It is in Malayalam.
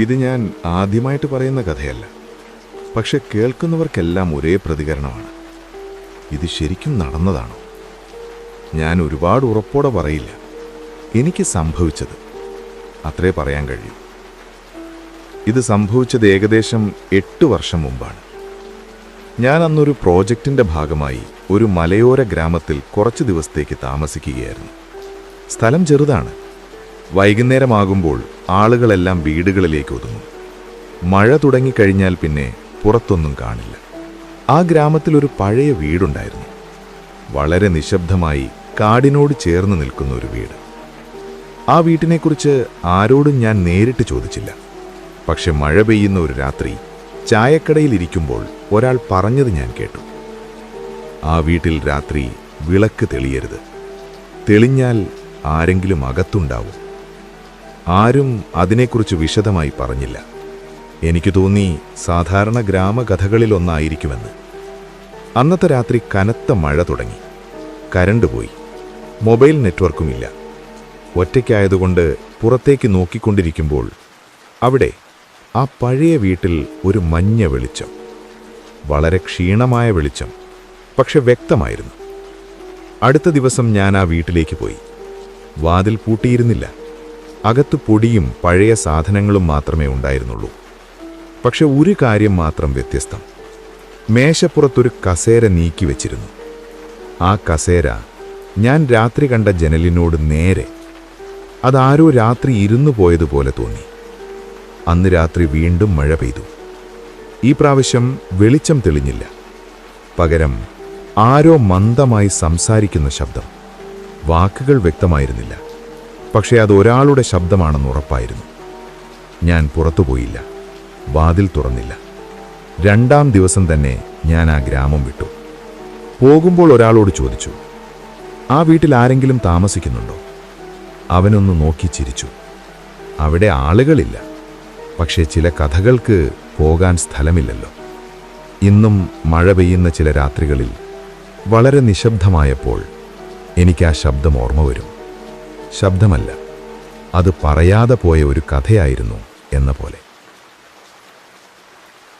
ഇത് ഞാൻ ആദ്യമായിട്ട് പറയുന്ന കഥയല്ല, പക്ഷെ കേൾക്കുന്നവർക്കെല്ലാം ഒരേ പ്രതികരണമാണ്. ഇത് ശരിക്കും നടന്നതാണോ? ഞാൻ ഒരുപാട് ഉറപ്പോടെ പറയില്ല. എനിക്ക് സംഭവിച്ചത് അത്രേ പറയാൻ കഴിയൂ. ഇത് സംഭവിച്ചത് ഏകദേശം 8 വർഷം മുമ്പാണ്. ഞാൻ അന്നൊരു പ്രോജക്റ്റിൻ്റെ ഭാഗമായി ഒരു മലയോര ഗ്രാമത്തിൽ കുറച്ച് ദിവസത്തേക്ക് താമസിക്കുകയായിരുന്നു. സ്ഥലം ചെറുതാണ്. വൈകുന്നേരമാകുമ്പോൾ ആളുകളെല്ലാം വീടുകളിലേക്ക് ഒതുങ്ങും. മഴ തുടങ്ങിക്കഴിഞ്ഞാൽ പിന്നെ പുറത്തൊന്നും കാണില്ല. ആ ഗ്രാമത്തിൽ ഒരു പഴയ വീടുണ്ടായിരുന്നു. വളരെ നിശബ്ദമായി കാടിനോട് ചേർന്ന് നിൽക്കുന്ന ഒരു വീട്. ആ വീട്ടിനെക്കുറിച്ച് ആരോടും ഞാൻ നേരിട്ട് ചോദിച്ചില്ല. പക്ഷെ മഴ പെയ്യുന്ന ഒരു രാത്രി ചായക്കടയിലിരിക്കുമ്പോൾ ഒരാൾ പറഞ്ഞത് ഞാൻ കേട്ടു. ആ വീട്ടിൽ രാത്രി വിളക്ക് തെളിയരുത്. തെളിഞ്ഞാൽ ആരെങ്കിലും അകത്തുണ്ടാവും. ആരും അതിനെക്കുറിച്ച് വിശദമായി പറഞ്ഞില്ല. എനിക്ക് തോന്നി സാധാരണ ഗ്രാമകഥകളിലൊന്നായിരിക്കുമെന്ന്. അന്നത്തെ രാത്രി കനത്ത മഴ തുടങ്ങി. കരണ്ട് പോയി. മൊബൈൽ നെറ്റ്വർക്കുമില്ല. ഒറ്റയ്ക്കായതുകൊണ്ട് പുറത്തേക്ക് നോക്കിക്കൊണ്ടിരിക്കുമ്പോൾ അവിടെ ആ പഴയ വീട്ടിൽ ഒരു മഞ്ഞ വെളിച്ചം. വളരെ ക്ഷീണമായ വെളിച്ചം, പക്ഷെ വ്യക്തമായിരുന്നു. അടുത്ത ദിവസം ഞാൻ ആ വീട്ടിലേക്ക് പോയി. വാതിൽ പൂട്ടിയിരുന്നില്ല. അകത്ത് പൊടിയും പഴയ സാധനങ്ങളും മാത്രമേ ഉണ്ടായിരുന്നുള്ളൂ. പക്ഷെ ഒരു കാര്യം മാത്രം വ്യത്യസ്തം. മേശപ്പുറത്തൊരു കസേര നീക്കി വെച്ചിരുന്നു. ആ കസേര ഞാൻ രാത്രി കണ്ട ജനലിനോട് നേരെ. അതാരോ രാത്രി ഇരുന്നു പോയതുപോലെ തോന്നി. അന്ന് രാത്രി വീണ്ടും മഴ പെയ്തു. ഈ പ്രാവശ്യം വെളിച്ചം തെളിഞ്ഞില്ല. പകരം ആരോ മന്ദമായി സംസാരിക്കുന്ന ശബ്ദം. വാക്കുകൾ വ്യക്തമായിരുന്നില്ല, പക്ഷേ അത് ഒരാളുടെ ശബ്ദമാണെന്ന് ഉറപ്പായിരുന്നു. ഞാൻ പുറത്തുപോയില്ല. വാതിൽ തുറന്നില്ല. 2-ാം ദിവസം തന്നെ ഞാൻ ആ ഗ്രാമം വിട്ടു. പോകുമ്പോൾ ഒരാളോട് ചോദിച്ചു, ആ വീട്ടിൽ ആരെങ്കിലും താമസിക്കുന്നുണ്ടോ? അവനൊന്ന് നോക്കി ചിരിച്ചു. അവിടെ ആളുകളില്ല, പക്ഷേ ചില കഥകൾക്ക് പോകാൻ സ്ഥലമില്ലല്ലോ. ഇന്നും മഴ പെയ്യുന്ന ചില രാത്രികളിൽ വളരെ നിശബ്ദമായപ്പോൾ എനിക്ക് ആ ശബ്ദം ഓർമ്മ വരും. ശബ്ദമല്ല, അത് പറയാതെ പോയ ഒരു കഥയായിരുന്നു എന്ന പോലെ.